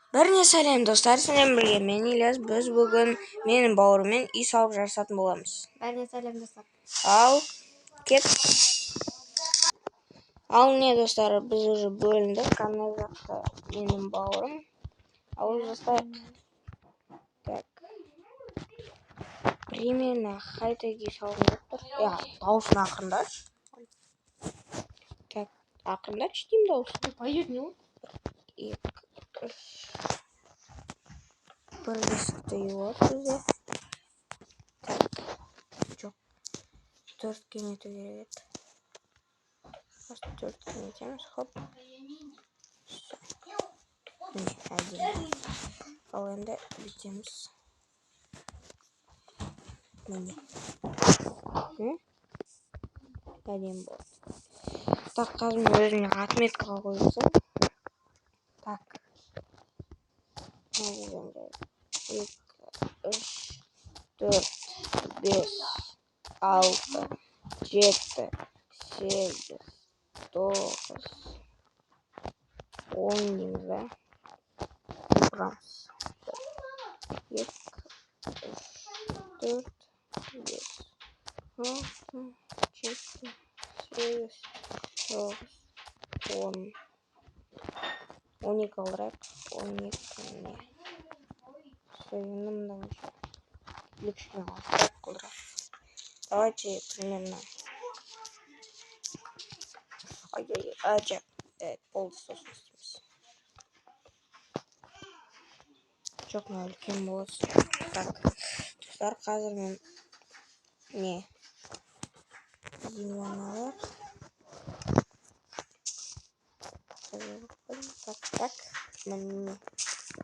Біріне сәлем достар, сіздермен бірге мен Ильяс. Біз бүгін менің бауырыммен үй салып жарысатын боламыз. Бәріне сәлем достар. Ал не достар, біз уже бөліндік. Ана жақта менің бауырым. Ал жастайық. Так. Примерно қайта үй салып жатыр. Дауысын ақырындашы. Так, ақырындашы деймін дауысын. Пойдет не? Бір есікті үйіп бізде. Так, жоқ. Төртке нету керек еді. Төртке нетеміз, хоп. Міне, әдемі. Ал енді бүйтеміз. Міне. Әдемі болды. Так, қазір мен өзіме отметкаға қойылсын. Так. 1, 2, 3, 4, 5, 6, 7, 8, 9, 10 дейміз, да? Құрамыз. 2, 3, 4, 5, 6, 7, 8, 9, 10. 12 қалдырайық. 12 не? Союнымда неше? Лепшіне қалдырайық қалдырайық. Давайте примерно. Ай-яй-яй. Болды сосын істейміз. Жоқ, мына үлкен болады. Так, достар, қазір мен не? Диван алайық. Так. Міне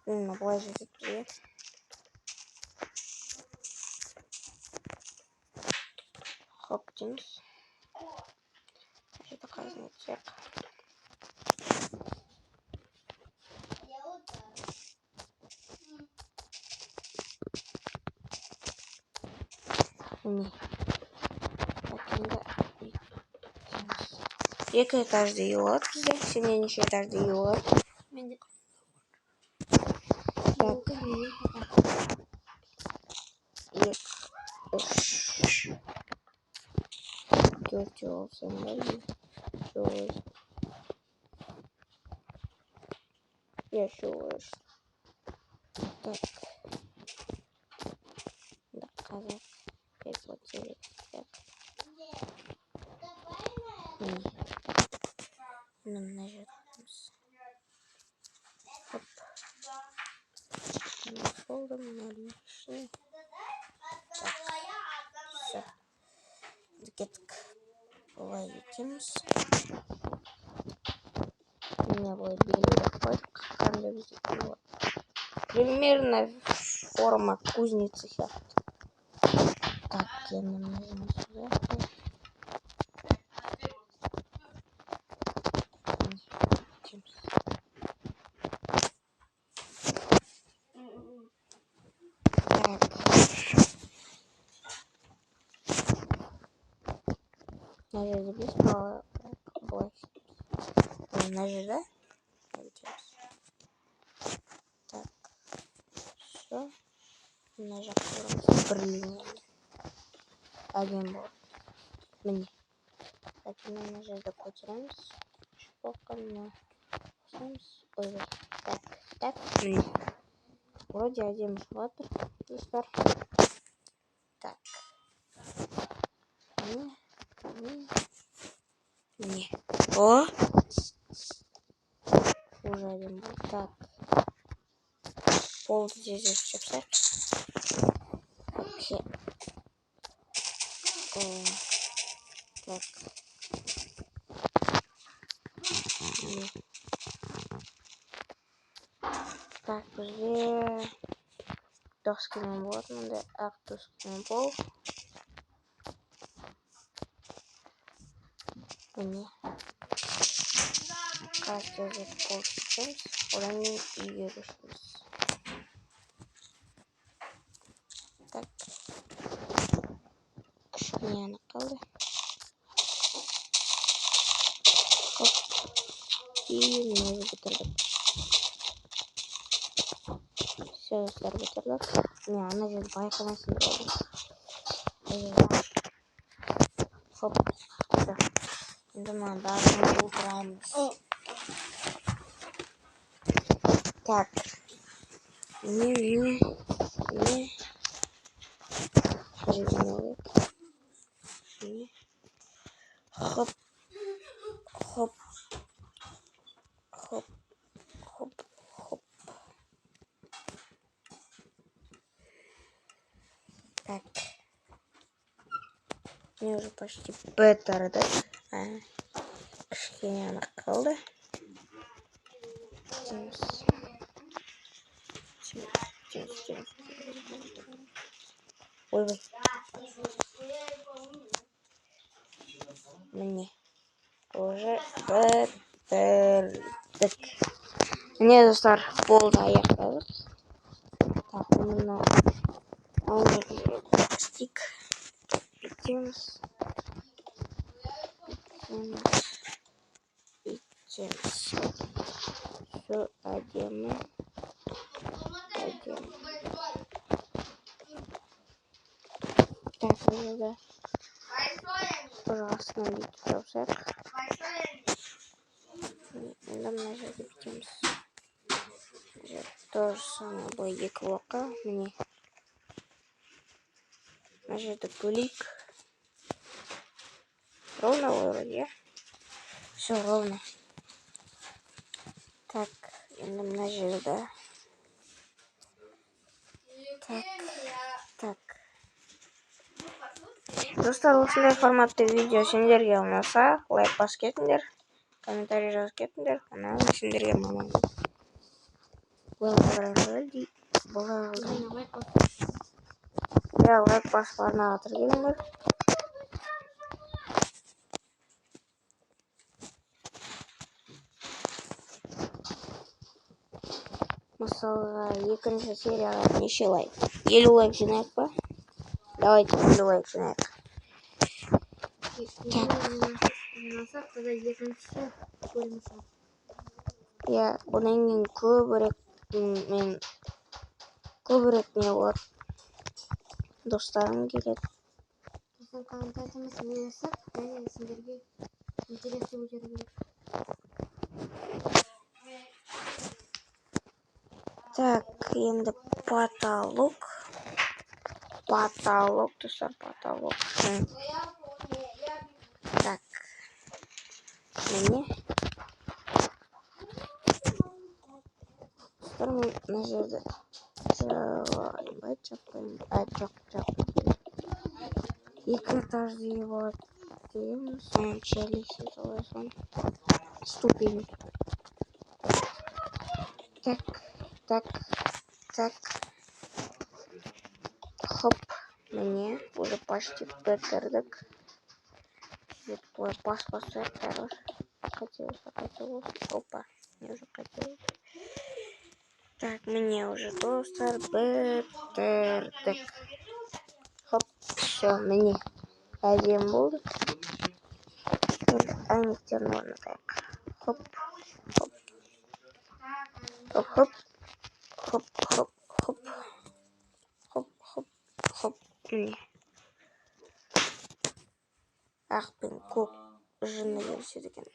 былай жетеді бізге. Хоп дейміз. Жерді қазір нетсек. Міне. Так, енді екі этажды үй болады бізде. Сенде неше этажды үй болады? Менде. Так. 2, 3, 4 olsa ne? Yaşıyoruz. Так. Да, казак. Переплатили. Так. Нажимаемся. Хоп. Фолдер, наличие. Так. Все. Дикетик. Ловитимс. Не было белого пойка. Примерно форма кузницы. Так, я нажимаю сюда. Так. Нажали без права. Нажали. Так. Все. Нажали. Блин. Один был. Мне. Так, мы нажали көтереміз. Шпоканы. Ой, так. Вроде один шватер. Достар. Так. Не. О! Уже один был. Так. Пол здесь еще писать. Вообще. Так. Так, уже доски не вот, надо доски не пол. Мне. Кажется, за пол сейчас. Уровень и решились. Так. Кішкене накалды. Хоп. И мы бітірдік. Все, достар бітірдік. Не, ана жерді байқамайсың болды. Хоп, все. Енді мына барлығын толтырамыз. Так. Не. Хоп. Так. Мне уже почти беттер, да? Кішкене ана қалды. Ой. Мне уже бітірдік. Мне достар болды аяқтадық. Так, именно стик. Итемс. Все одену. Так, надо пожалуйста налить все. Нам нужно итемс. То же самое будет клока. Мне нажать пулик. Ровно вроде. Все ровно. Так, нам нажать, да. Так. Достар, осындай форматты видео сендерге ұнаса, лайк басып кетіңдер, комментарий жазып кетіңдер, ана сендерге маман. Я лайк басып арнаға тіркеліңдер. Мысалға, екінші серияға неше лайк? 50 лайк жинайық па? Давайте 50 лайк жинайық. Жинасақ, тогда екінші бөлімші. Я бұдан кейін көбірек не болады. Достарым келеді. Біздің комментарийіміз ойнасақ, және сендерге интересті өтері керек. Так, енді потолок. Достар, потолок. Так. Мені. Достар, мына жерде. Жоқ. Екі этажды болады. Соның челлисін солайсын. Ступень. Так. Хоп. Мне уже почти бітірдік. Пас-пас, хорош. Хотелось. Опа, мне уже хотелось. Так, мне уже достар бітірдік. Хоп, все, мне один болды. Аймектер нужно так. Хоп. Мне. Ақ пен көк жыны келіседі екен.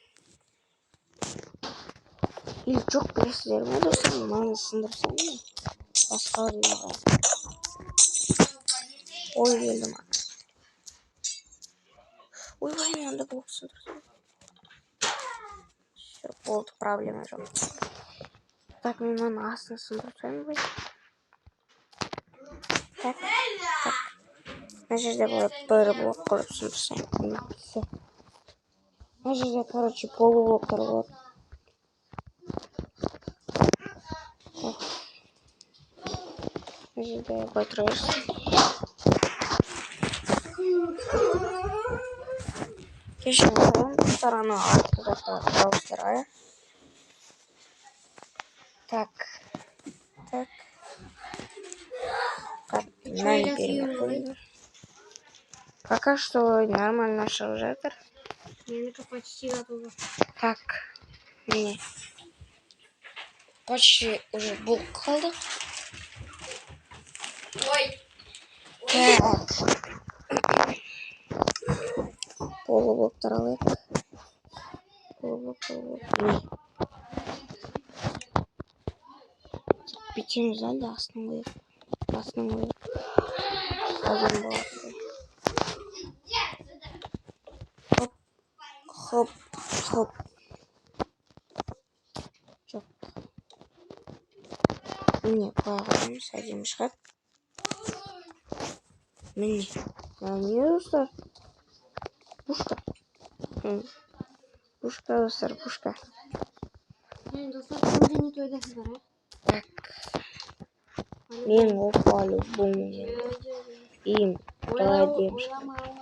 Или жоқ білесіздер ме достар, мынаны сындырсам не? Басқа деймін. Ой, келді ма? Ойбай, мынандай блок сындырсам. Все, болды, проблема жоқ. Так, мен мынаны астына сындырсам бай. Так. Мына жерде болып бір блок қылып сындырсам. Все. Мына жерде, короче, полублоктар болады. Так. Мына жерде байтырғырсың. Кешірім сұраймын, достар, ана артқы жақта дауыстарға. Так. Мынаны перемотаем. Пока что нормально шел жатыр. Менікі почти готово. Так, міне. Почти уже блок қалды. Так. Полублоктар алайық. Полублок. Не. Бітеміз әлі астын қойып. Әдем болады. Хоп. Жоқ. Міне, қоя қоямыз. Әдем шығады. Міне. Не достар? Пушка. Пушка, достар, пушка. Достар, кімде не тойдасыздар, а? Так. Мен ол по-любому. Им. Әдем шығады.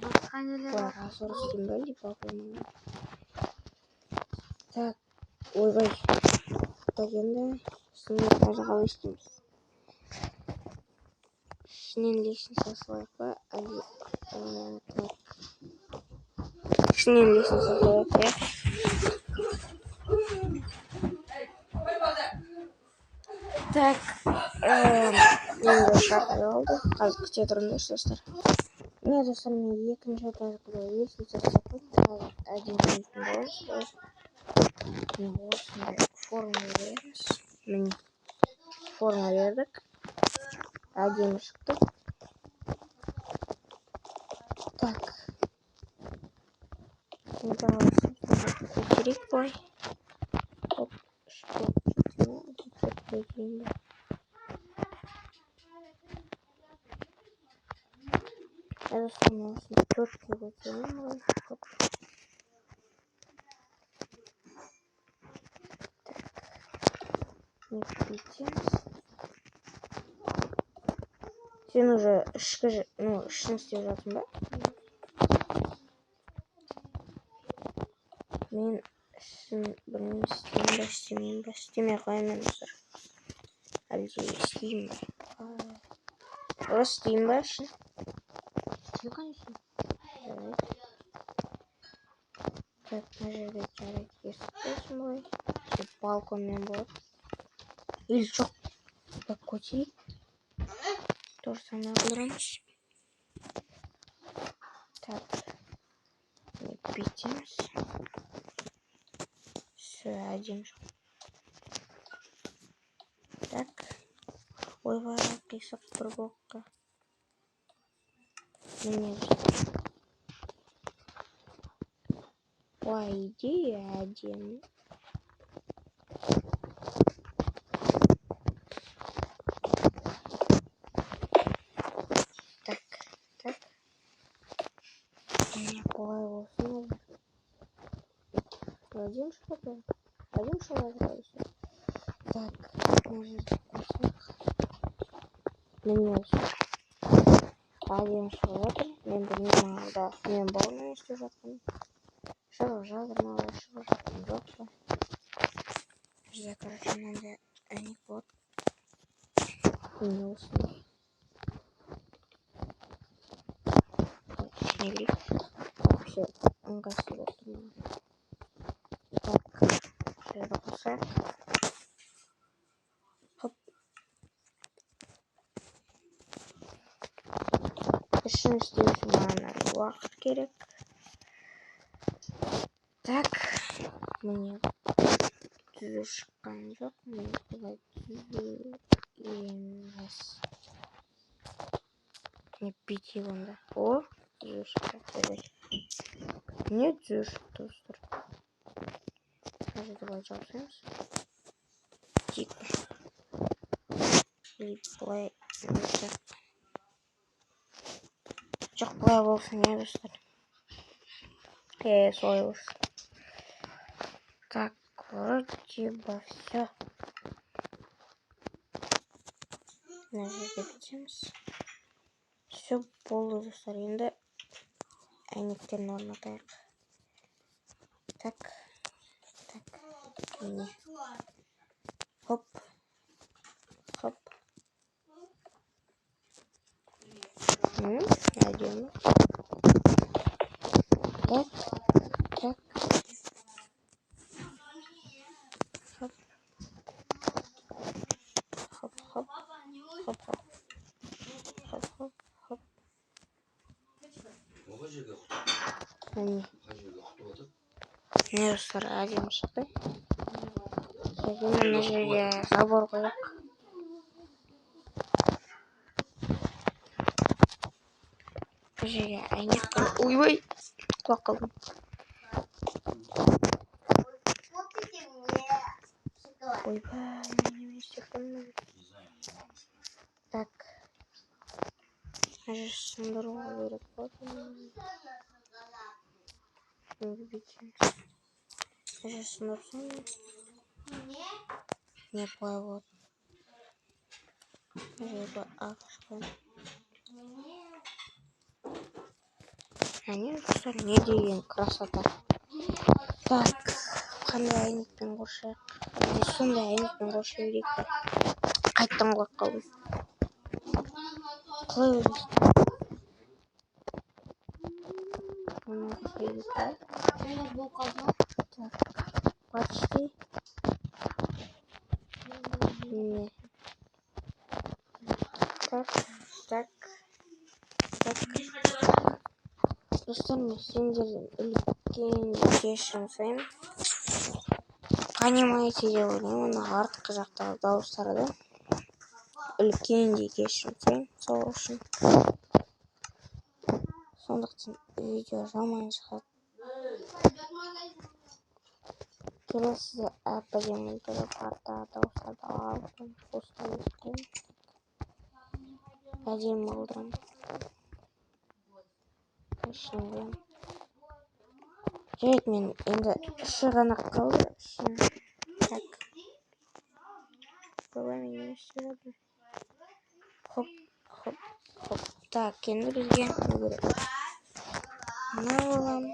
Басқа нелер бар? Разор істейм ба, липа. Так. Ойбай. Так, енді сынып қалай істейміз? Ішінен лестница салайық па? Так. Ішінен лестница салайық, иә? Так. Енді шақырып алды. Қазір күте тұрыңдаршы, достар. Не, достар, мен екінші этажға лестница салып қазір әдемі боламыз. Осындай форма береміз. Міне. Форма бердік. Әдемі шықты. Так. Көтерейік былай. Оп, көтерейін. Осыны төртке көтерейін. Так. Не бүйтеміз. Сен уже ішкі істеп жатсың ба? Мен ішін білмеймін, істемей қоямын, достар. Әлде істеймін ба? Орыс істеймін ба ішін? Ну, конечно. Так, мына жерде жарайды, есік болсын былай. Балконмен болады. Или жоқ. Так, көтерейік. То же самое қылдырамыз. Так. Бүйтеміз. Все, әдемі жоқ. Так. Ойбай, қисық бір блокқа. Міне. По идее, әдемі. Так. Міне, қолай болсын. Әдемі шығады. Так, мына жерде қосайық. Міне осы. Әдемі шығып жатыр. Мен білмеймін алда. Мен бауырмен істеп жатқанмын. Шығып жатыр ма, шығып жатқан жоқ па. Бізде, короче, мынандай әйнек болады. Міне осындай. İçine girip şey ыңғайсыз болып тұр. Так, şöyle қосайық. Хоп. Ішін істеу үшін маған уақыт керек. Так, міне түзу шыққан жоқ. Мен бұлай түзу емес. Не бүйтейік онда. О, түзу шықты. Не түзу шықты, достар. Қазір былай жабысамыз. Типа. И былай. Жоқ, былай болсын, иә, достар. Солай болсын. Так, вроде бы все. Мына жерде бітеміз. Все болды, достар. Енді әйнектерін орнатайық. Так. Міне. Хоп. Әдемі. Так. міне міне достар әдемі шықты. Енді мына жерге забор қояйық. Мына жерге әйнек қояйық. Ойбай, құлап қалдым. Ойбай, неме істеп қойдым. Так, мына жер сындыруға керек болады. Мына жер сындырсам не былай болады. Мына жерге ағаш қоямын. Әне достар, не деген красота. Так, қандай әйнекпен қоршайық? Сондай әйнекпен қоршай берейік те. Қайттан құлап қалдым. Қалай өзіңіз? Мұны қоршай берейік те. Так, почти. Не. Так. Достар, мен сендерден үлкен кешірім сұраймын. Понимаете деп ойлаймын, артқы жақтағы дауыстарды үлкендей кешірім сұраймын. Сол үшін. Сондықтан видео жаман шығады. Келесіде әп-әдемі өлтіріп арттағы дауыстарды алып қойып әдемі қылдырамын. Жарайды, мен енді іші ғана қалды. Так. Ойбай, мен не істеп жатырмын? Хоп. Так, енді бізге не керек? Мына аламын.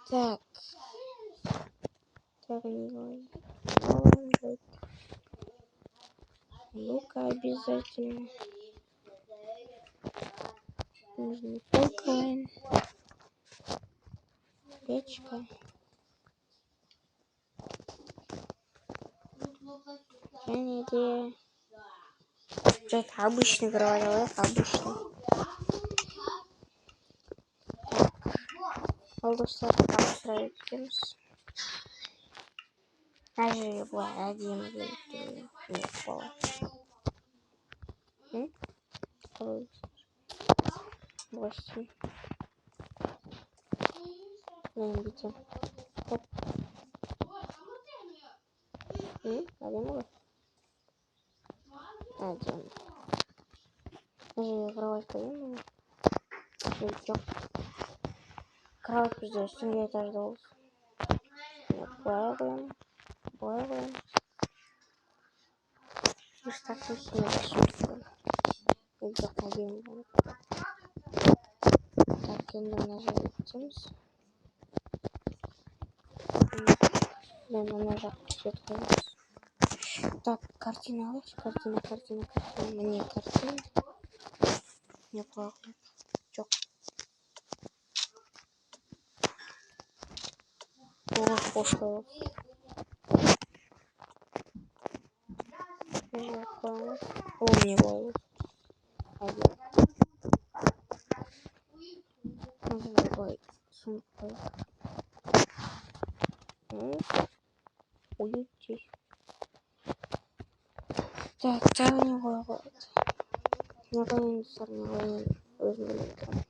Так, не қояйын? Ну-ка, обязательно. Нужно полкаин. Печка. Және де... Жарайды, обычный кровать алайық, обычный. Ал достар, тапсыра өткенбіз. Мына жерге былай әдемі келіп тұрған. Не болады? Қалай достар? Былай істеймін. Мен бүйтем. Хоп. Әдемі ғой? Әдемі. Мына жерге кровать қоямын. Жоқ. Кровать бізде үстіңгі этажда болсын. Былай қоямын. Үстақтың үстіне суретіп қоямын. Жоқ, әдемі болады. Так, енді мына жерге өтеміз. Мына жаққа свет қоямыз. Так, картина алайықшы. Картина. Міне картина. Не қояйық? Жоқ. Қош қояйық. Мына жерге қоямыз. Не қояйық? Әдемі. Мына жерге былай сундық қояйық. Уйти. Так, тағы не қоя қояды? Не қояйын, достар, не қояйын? Өзім білмей тұрмын.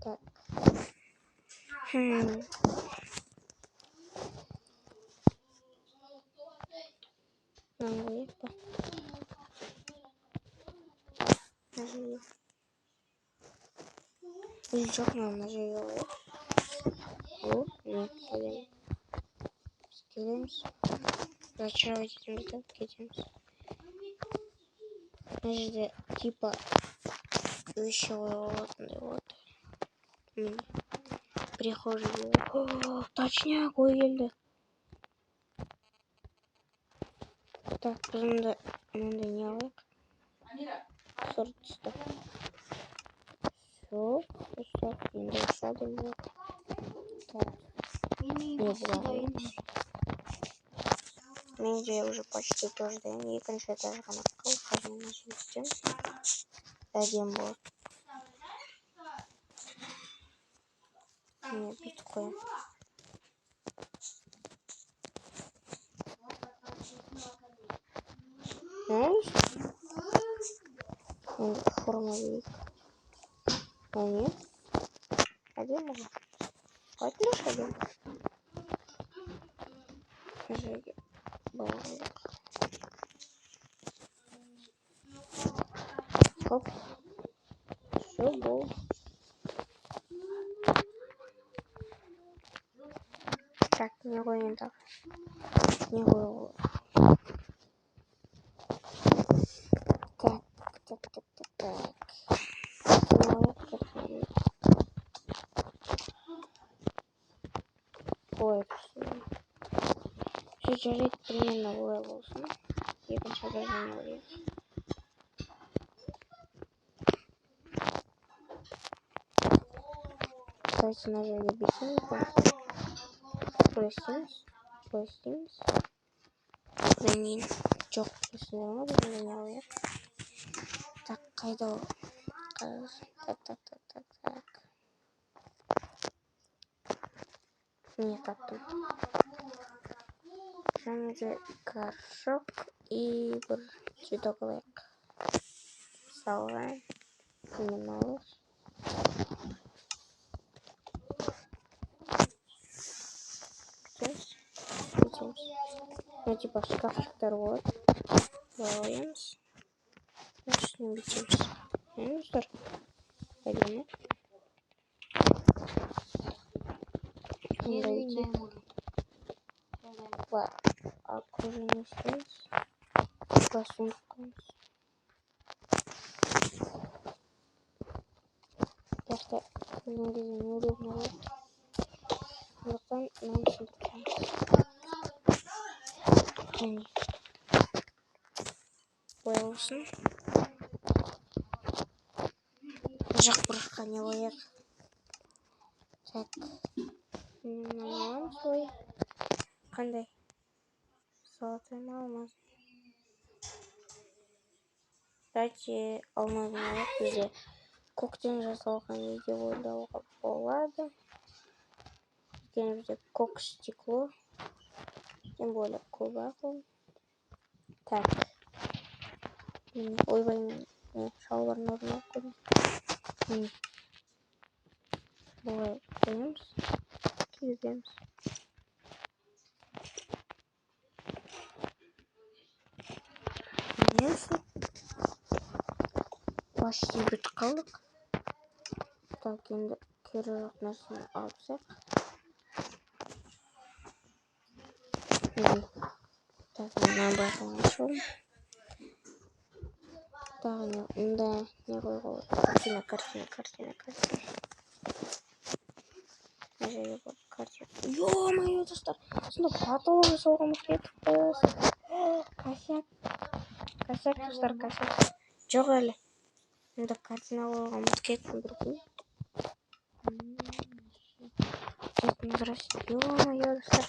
Так. Мынаны қояйық па? Мына жерге. Жоқ, мына жерге қояйық. Не, әдемі. Біз келеміз. Зачаровать етеміз де кетеміз. Мына жерде типа вещи қоюға болатындай болады. Міне. Прихожий болады. Точняк, ой келді. Так, біз мынандай не алайық? Сор түсті. Все, достар, енді осы әдемі болады. Так, не бұлағымыз. Менде уже почти тоже дайын. Екінші этаж ғана қалды. Қазір мына жерге өтеміз. Әдемі болады. Міне бүйтіп қоямын. Енді форма берейік. Міне. Әдемі ғой. Айтыңдаршы әдемі. Мына жерге байлайық. Хоп. Все болды. Так, не қояйын тағы. Не қоюға болады. Так. Ой, все жарить примерно олай болсын. Екінші жазын ойық. Давайте на жерге бесін. Простиміз. Одан жоқ бесіндер ма біздің не ойық. Так, қайда ол? Так. Не таптым. Және де горшок и бір цветок алайық. Салған. Именно алайық. Бүйтеміз. Ну, типа шкафчиктар болады. Қоямыз. Үстіне бүйтеміз. Достар. Әдемі. Окружение істейміз. Сундық қоямыз. Gerçi İngilizce neudobно болады. Сондықтан мынаны сундық қоямыз. Және болсын. Жақ бұрышқа не қояйық. Так. Мынаны аламыз ғой. Қандай? Золотой ма, алмазный? Давайте алмазный алайық. Бізде көктен жасалған видео ойлауға болады. Өйткені бізде көк стекло. Тем более көп ақыл. Так. Ойбай мен шалбардың орнына қойдым. Бұлай қоямыз. Кигіземіз. Несі? Почти бітіп қалдық. Так, енді кері жоқ нәрсені алып тастайық. Так, мына байқауын ашуым. Тағы мында не қойға болады? Картина. Мына жерге болады картина. Ё-моё, достар! Сонда потолок жасауғамыз кетіппіз. Косяк, достар, косяк. Жоқ әлі. Мында картина қойғамыз кетіппін бір күн. Здрасте. Ё-моё, достар.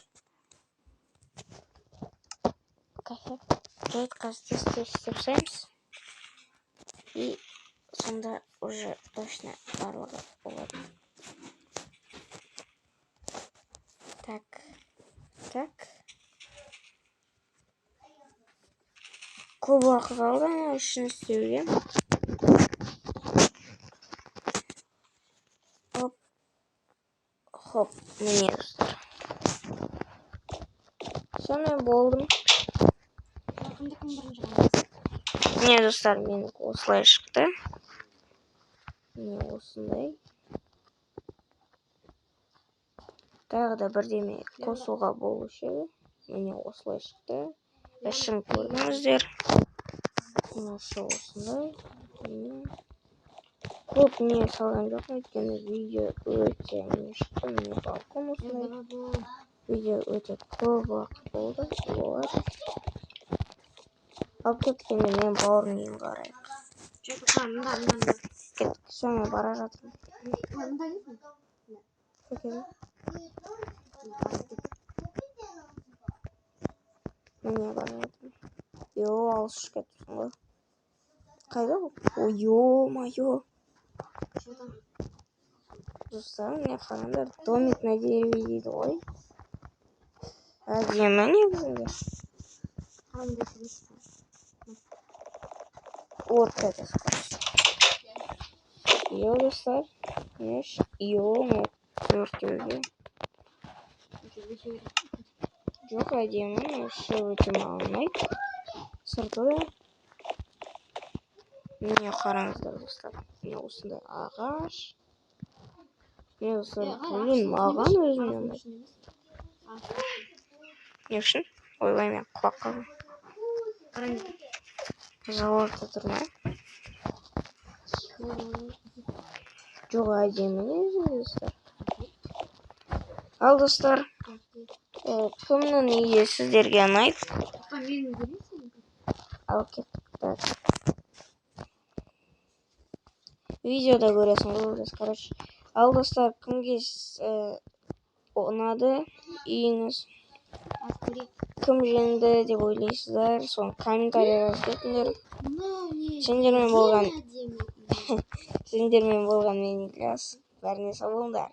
Косяк. Давайте қазір істеп тастаймыз. И сонда уже точно барлығы болады. Так. Көп уақыт алды үшін істеуге. Хоп, міне достар. Сонымен болдым. Міне достар, менің осылай шықты. Міне осындай. Тағы да бірдеме қосуға болушы еді. Міне осылай шықты. Ішін көрдіңіздер. Осы осындай. Көп не салған жоқпын, өйткені видео өте не шықты. Міне балкон осындай. Видео өте көп уақыт болды. Алып кеткенде мен бауырын ең қарайық. Соңы бара жатырмын. Міне бара жатырмын. Алыс кетіпсің ғой. Қайда ол? Ой, ё-моё. Достар, міне қараңдар, домик на дереве дейді ғой. Әдемі негізінде. Қандай сұрайсың? Вот это скорость. Йо, достар. Йо, төртеуге. Жоқ, әдемі, вообще өте маған ұнайды. Сырты да. Міне қараңыздар, достар. Міне осындай ағаш. Міне достар, блин, маған өзіме ұнайды. Не үшін? Ойбай, мен құлап қалдым. Заводта тұр ма? Жоқ, әдемі негізінде, достар. Ал, достар, кімнің үйі сіздерге ұнайды? Менің көресің? Ал, кеттік. Видеода көресің, көресің, короче. Ал, достар, кімге ұнады үйіңіз? Кім жеңді деп ойлайсыздар? Соны комментария жазып кетіңдер. Сендермен болған мен Ильяс. Бәріне сау болыңдар.